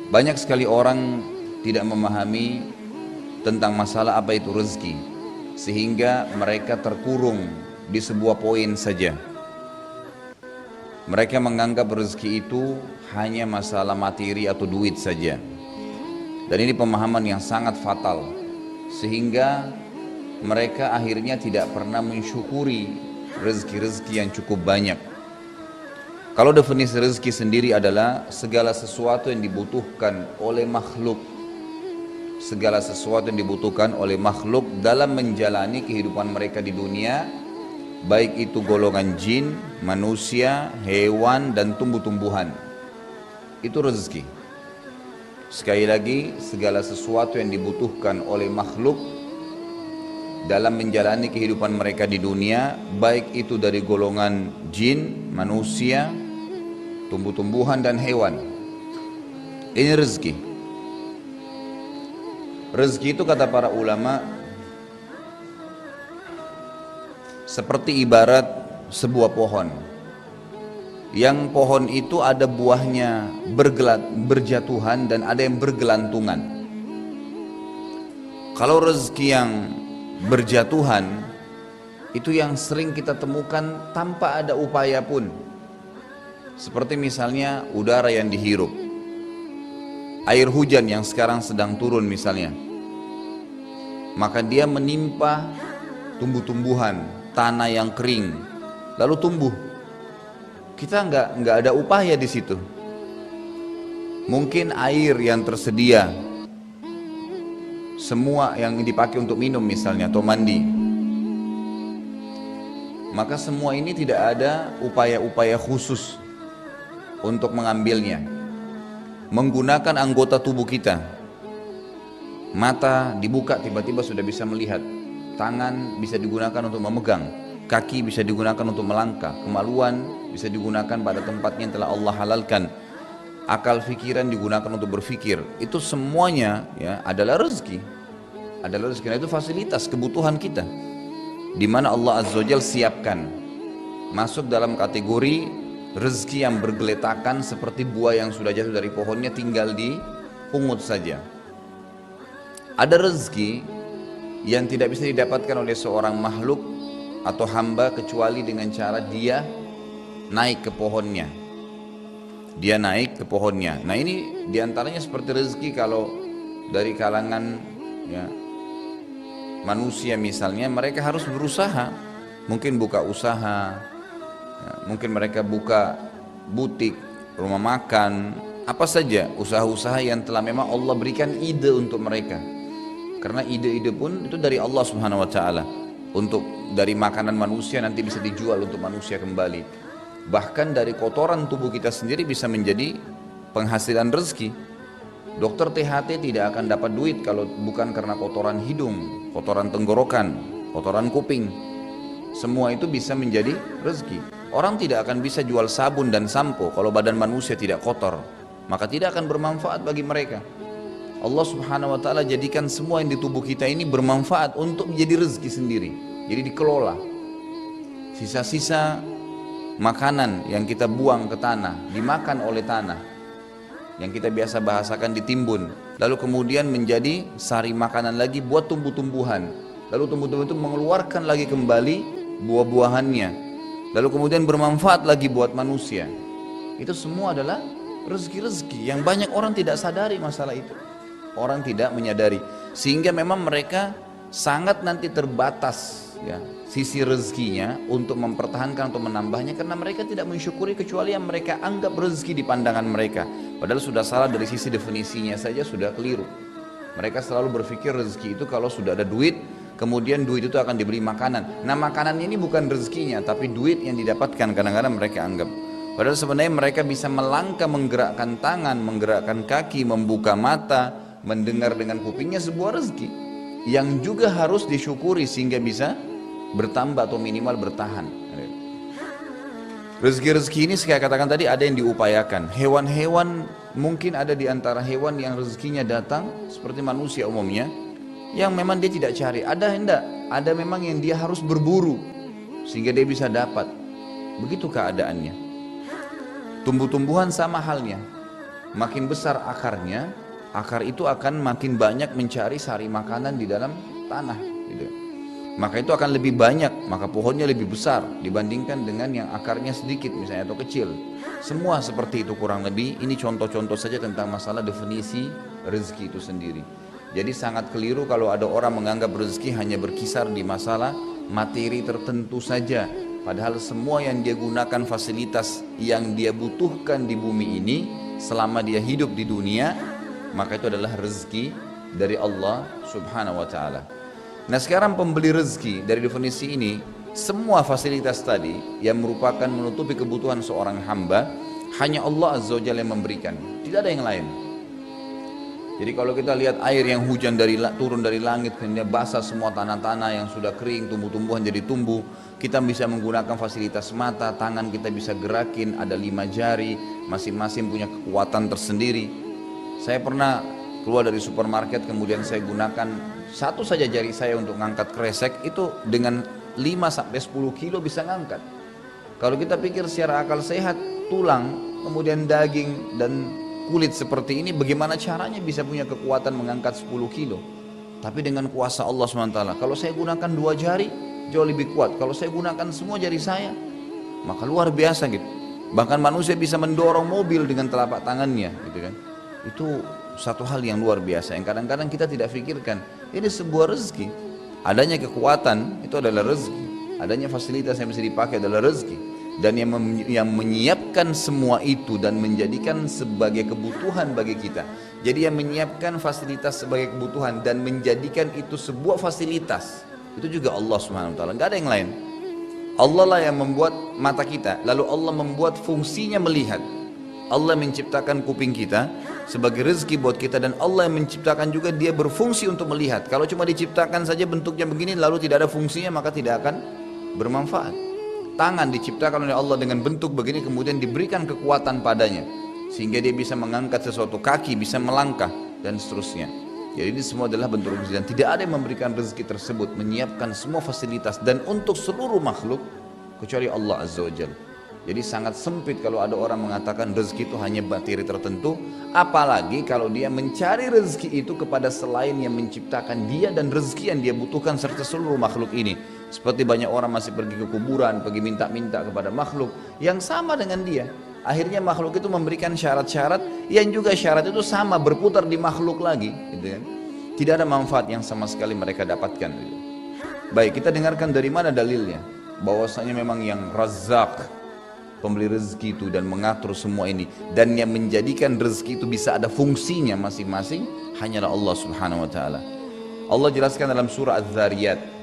Banyak sekali orang tidak memahami tentang masalah apa itu rezeki, sehingga mereka terkurung di sebuah poin saja. Mereka menganggap rezeki itu hanya masalah materi atau duit saja. Dan ini pemahaman yang sangat fatal, sehingga mereka akhirnya tidak pernah mensyukuri rezeki-rezeki yang cukup banyak. Kalau definisi rezeki sendiri adalah segala sesuatu yang dibutuhkan oleh makhluk, segala sesuatu yang dibutuhkan oleh makhluk dalam menjalani kehidupan mereka di dunia, baik itu golongan jin, manusia, hewan, dan tumbuh-tumbuhan. Itu rezeki. Sekali lagi, segala sesuatu yang dibutuhkan oleh makhluk dalam menjalani kehidupan mereka di dunia, baik itu dari golongan jin, manusia, tumbuh-tumbuhan, dan hewan. Ini rezeki. Rezeki itu kata para ulama seperti ibarat sebuah pohon. Yang pohon itu ada buahnya berjatuhan dan ada yang bergelantungan. Kalau rezeki yang berjatuhan itu yang sering kita temukan tanpa ada upaya pun. Seperti misalnya udara yang dihirup, air hujan yang sekarang sedang turun misalnya, maka dia menimpa tumbuh-tumbuhan, tanah yang kering, lalu tumbuh. Kita nggak ada upaya di situ. Mungkin air yang tersedia, semua yang dipakai untuk minum misalnya atau mandi, maka semua ini tidak ada upaya-upaya khusus untuk mengambilnya. Menggunakan anggota tubuh kita, mata dibuka tiba-tiba sudah bisa melihat, tangan bisa digunakan untuk memegang, kaki bisa digunakan untuk melangkah, kemaluan bisa digunakan pada tempatnya yang telah Allah halalkan, akal fikiran digunakan untuk berfikir. Itu semuanya ya adalah rezeki. Adalah rezeki. Nah, itu fasilitas kebutuhan kita, di mana Allah Azza wa Jalla siapkan, masuk dalam kategori rezeki yang bergeletakan seperti buah yang sudah jatuh dari pohonnya tinggal dipungut saja. Ada rezeki yang tidak bisa didapatkan oleh seorang makhluk atau hamba kecuali dengan cara dia naik ke pohonnya. Dia naik ke pohonnya. Nah, ini diantaranya seperti rezeki kalau dari kalangan ya, manusia misalnya, mereka harus berusaha, mungkin buka usaha, ya, mungkin mereka buka butik, rumah makan, apa saja usaha-usaha yang telah memang Allah berikan ide untuk mereka. Karena ide-ide pun itu dari Allah Subhanahu wa taala. Untuk dari makanan manusia nanti bisa dijual untuk manusia kembali. Bahkan dari kotoran tubuh kita sendiri bisa menjadi penghasilan rezeki. Dokter THT tidak akan dapat duit kalau bukan karena kotoran hidung, kotoran tenggorokan, kotoran kuping. Semua itu bisa menjadi rezeki. Orang tidak akan bisa jual sabun dan sampo kalau badan manusia tidak kotor, maka tidak akan bermanfaat bagi mereka. Allah Subhanahu wa taala jadikan semua yang di tubuh kita ini bermanfaat untuk menjadi rezeki sendiri. Jadi dikelola. Sisa-sisa makanan yang kita buang ke tanah, dimakan oleh tanah, yang kita biasa bahasakan ditimbun, lalu kemudian menjadi sari makanan lagi buat tumbuh-tumbuhan, lalu tumbuh-tumbuhan itu mengeluarkan lagi kembali buah-buahannya, lalu kemudian bermanfaat lagi buat manusia. Itu semua adalah rezeki-rezeki yang banyak orang tidak sadari masalah itu. Orang tidak menyadari, sehingga memang mereka sangat nanti terbatas ya, sisi rezekinya untuk mempertahankan atau menambahnya, karena mereka tidak mensyukuri kecuali yang mereka anggap rezeki di pandangan mereka, padahal sudah salah dari sisi definisinya saja, sudah keliru. Mereka selalu berpikir rezeki itu kalau sudah ada duit, kemudian duit itu akan dibeli makanan. Nah, makanan ini bukan rezekinya, tapi duit yang didapatkan kadang-kadang mereka anggap. Padahal sebenarnya mereka bisa melangkah, menggerakkan tangan, menggerakkan kaki, membuka mata, mendengar dengan kupingnya, sebuah rezeki yang juga harus disyukuri sehingga bisa bertambah atau minimal bertahan. Rezeki-rezeki ini saya katakan tadi ada yang diupayakan. Hewan-hewan mungkin ada di antara hewan yang rezekinya datang seperti manusia umumnya, yang memang dia tidak cari. Ada hendak, ada memang yang dia harus berburu sehingga dia bisa dapat. Begitu keadaannya. Tumbuh-tumbuhan sama halnya. makin besar akarnya, akar itu akan makin banyak mencari sari makanan di dalam tanah gitu. Maka itu akan lebih banyak, maka pohonnya lebih besar dibandingkan dengan yang akarnya sedikit misalnya atau kecil. Semua seperti itu kurang lebih. Ini contoh-contoh saja tentang masalah definisi rezeki itu sendiri. Jadi sangat keliru kalau ada orang menganggap rezeki hanya berkisar di masalah materi tertentu saja. Padahal semua yang dia gunakan, fasilitas yang dia butuhkan di bumi ini selama dia hidup di dunia, maka itu adalah rezeki dari Allah subhanahu wa ta'ala. Nah sekarang pembeli rezeki dari definisi ini, semua fasilitas tadi yang merupakan menutupi kebutuhan seorang hamba, hanya Allah azza wa jalla yang memberikan, tidak ada yang lain. Jadi kalau kita lihat air yang hujan turun dari langit, kemudian basah semua tanah-tanah yang sudah kering, tumbuh-tumbuhan jadi tumbuh, kita bisa menggunakan fasilitas mata, tangan kita bisa gerakin, ada 5 jari, masing-masing punya kekuatan tersendiri. Saya pernah keluar dari supermarket, kemudian saya gunakan satu saja jari saya untuk ngangkat kresek, itu dengan 5-10 kilo bisa ngangkat. Kalau kita pikir secara akal sehat, tulang, kemudian daging dan kulit seperti ini, bagaimana caranya bisa punya kekuatan mengangkat 10 kilo? Tapi dengan kuasa Allah SWT, kalau saya gunakan 2 jari, jauh lebih kuat. Kalau saya gunakan semua jari saya, maka luar biasa gitu. Bahkan manusia bisa mendorong mobil dengan telapak tangannya gitu kan. Itu satu hal yang luar biasa, yang kadang-kadang kita tidak pikirkan. Ini sebuah rezeki. Adanya kekuatan, itu adalah rezeki. Adanya fasilitas yang bisa dipakai adalah rezeki. Dan yang menyiapkan semua itu dan menjadikan sebagai kebutuhan bagi kita. Jadi yang menyiapkan fasilitas sebagai kebutuhan dan menjadikan itu sebuah fasilitas, itu juga Allah Subhanahu wa taala, enggak ada yang lain. Allah lah yang membuat mata kita, lalu Allah membuat fungsinya melihat. Allah menciptakan kuping kita sebagai rezeki buat kita, dan Allah yang menciptakan juga dia berfungsi untuk melihat. Kalau cuma diciptakan saja bentuknya begini lalu tidak ada fungsinya, maka tidak akan bermanfaat. Tangan diciptakan oleh Allah dengan bentuk begini, kemudian diberikan kekuatan padanya sehingga dia bisa mengangkat sesuatu, kaki bisa melangkah dan seterusnya. Jadi ini semua adalah bentuk rezeki, dan tidak ada yang memberikan rezeki tersebut, menyiapkan semua fasilitas dan untuk seluruh makhluk kecuali Allah azza wa jalla. Jadi sangat sempit kalau ada orang mengatakan rezeki itu hanya materi tertentu, apalagi kalau dia mencari rezeki itu kepada selain yang menciptakan dia dan rezeki yang dia butuhkan serta seluruh makhluk ini. Seperti banyak orang masih pergi ke kuburan, pergi minta-minta kepada makhluk yang sama dengan dia. Akhirnya makhluk itu memberikan syarat-syarat yang juga syarat itu sama berputar di makhluk lagi, gitu kan? Tidak ada manfaat yang sama sekali mereka dapatkan. Gitu. Baik, kita dengarkan dari mana dalilnya bahwasanya memang yang Razzaq, pembeli rezeki itu dan mengatur semua ini, dan yang menjadikan rezeki itu bisa ada fungsinya masing-masing hanyalah Allah Subhanahu wa taala. Allah jelaskan dalam surah Az-Zariyat.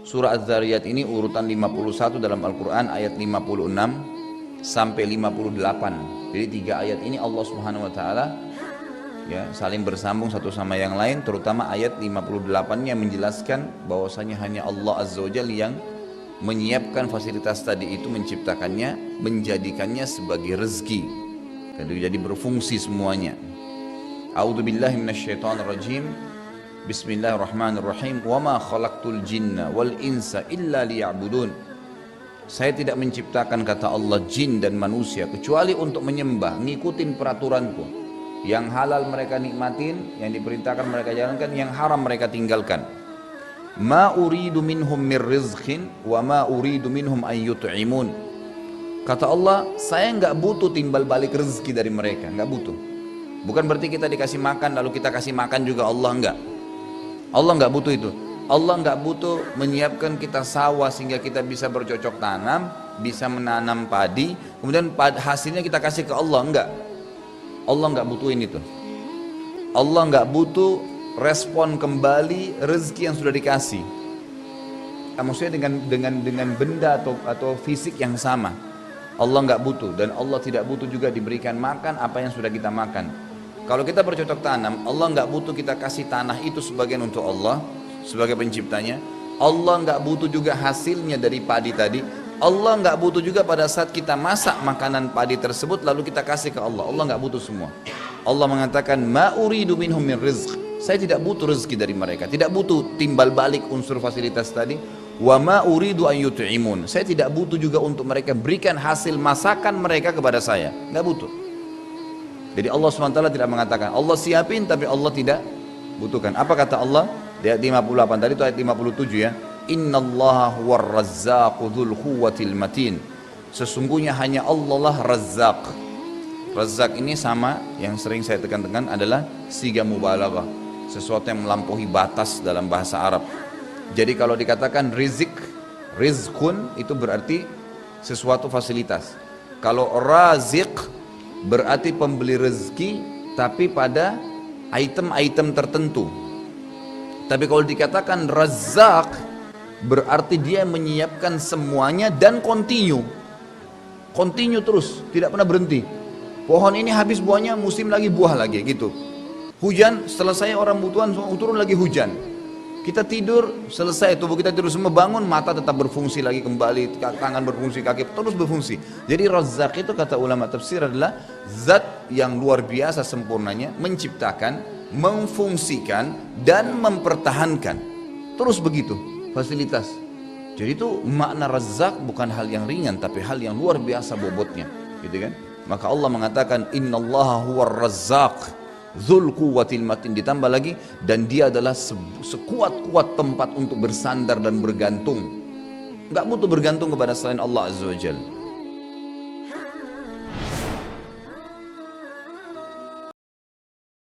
Surah Az-Zariyat ini urutan 51 dalam Al-Quran, ayat 56 sampai 58. Jadi 3 ayat ini Allah Subhanahu wa taala ya saling bersambung satu sama yang lain, terutama ayat 58 yang menjelaskan bahwasanya hanya Allah Azza wa Jalla yang menyiapkan fasilitas tadi itu, menciptakannya, menjadikannya sebagai rezeki. Jadi berfungsi semuanya. A'udzubillahi minasyaitonirrajim. Bismillahirrahmanirrahim. Wa ma khalaqtul jinna wal insa illa liya'budun. Saya tidak menciptakan, kata Allah, jin dan manusia kecuali untuk menyembah, ngikutin peraturanku. Yang halal mereka nikmatin, yang diperintahkan mereka jalankan, yang haram mereka tinggalkan. Ma uridu minhum mir rizqin wa ma uridu minhum an yut'imun. Kata Allah, saya enggak butuh timbal balik rezeki dari mereka, enggak butuh. Bukan berarti kita dikasih makan lalu kita kasih makan juga Allah, enggak. Allah enggak butuh itu. Allah enggak butuh menyiapkan kita sawah sehingga kita bisa bercocok tanam, bisa menanam padi, kemudian hasilnya kita kasih ke Allah, enggak. Allah enggak butuhin itu. Allah enggak butuh respon kembali rezeki yang sudah dikasih. Maksudnya dengan benda atau fisik yang sama. Allah enggak butuh, dan Allah tidak butuh juga diberikan makan apa yang sudah kita makan. Kalau kita bercocok tanam, Allah enggak butuh kita kasih tanah itu sebagian untuk Allah sebagai penciptanya. Allah enggak butuh juga hasilnya dari padi tadi. Allah enggak butuh juga pada saat kita masak makanan padi tersebut lalu kita kasih ke Allah. Allah enggak butuh semua. Allah mengatakan ma uridu minhum min rizq. Saya tidak butuh rezeki dari mereka, tidak butuh timbal balik unsur fasilitas tadi. Wa ma uridu an yut'imun. Saya tidak butuh juga untuk mereka berikan hasil masakan mereka kepada saya, enggak butuh. Jadi Allah SWT tidak mengatakan, Allah siapin tapi Allah tidak butuhkan. Apa kata Allah? Di ayat 58, tadi itu ayat 57 ya. Innallaha huwar razzaqu dzul quwwatil matin. Sesungguhnya hanya Allah lah Razzaq. Razzaq ini sama yang sering saya tekan-tekan adalah siga mubalaghah, sesuatu yang melampaui batas dalam bahasa Arab. Jadi kalau dikatakan rizqun itu berarti sesuatu fasilitas. Kalau raziq berarti pembeli rezeki tapi pada item-item tertentu. Tapi kalau dikatakan Razzaq berarti dia menyiapkan semuanya dan continue terus, tidak pernah berhenti. Pohon ini habis buahnya, musim lagi buah lagi gitu. Hujan, selesai orang butuhan turun lagi hujan. Kita tidur, selesai tubuh kita tidur semua, bangun, mata tetap berfungsi lagi kembali, tangan berfungsi, kaki terus berfungsi. Jadi Razzaq itu kata ulama tafsir adalah zat yang luar biasa sempurnanya, menciptakan, memfungsikan dan mempertahankan. Terus begitu, fasilitas. Jadi itu makna Razzaq bukan hal yang ringan tapi hal yang luar biasa bobotnya, gitu kan? Maka Allah mengatakan innallaha huwar razzaq dzul quwwatil matin, ditambah lagi dan dia adalah sekuat-kuat tempat untuk bersandar dan bergantung. Enggak butuh bergantung kepada selain Allah Azza wa Jalla.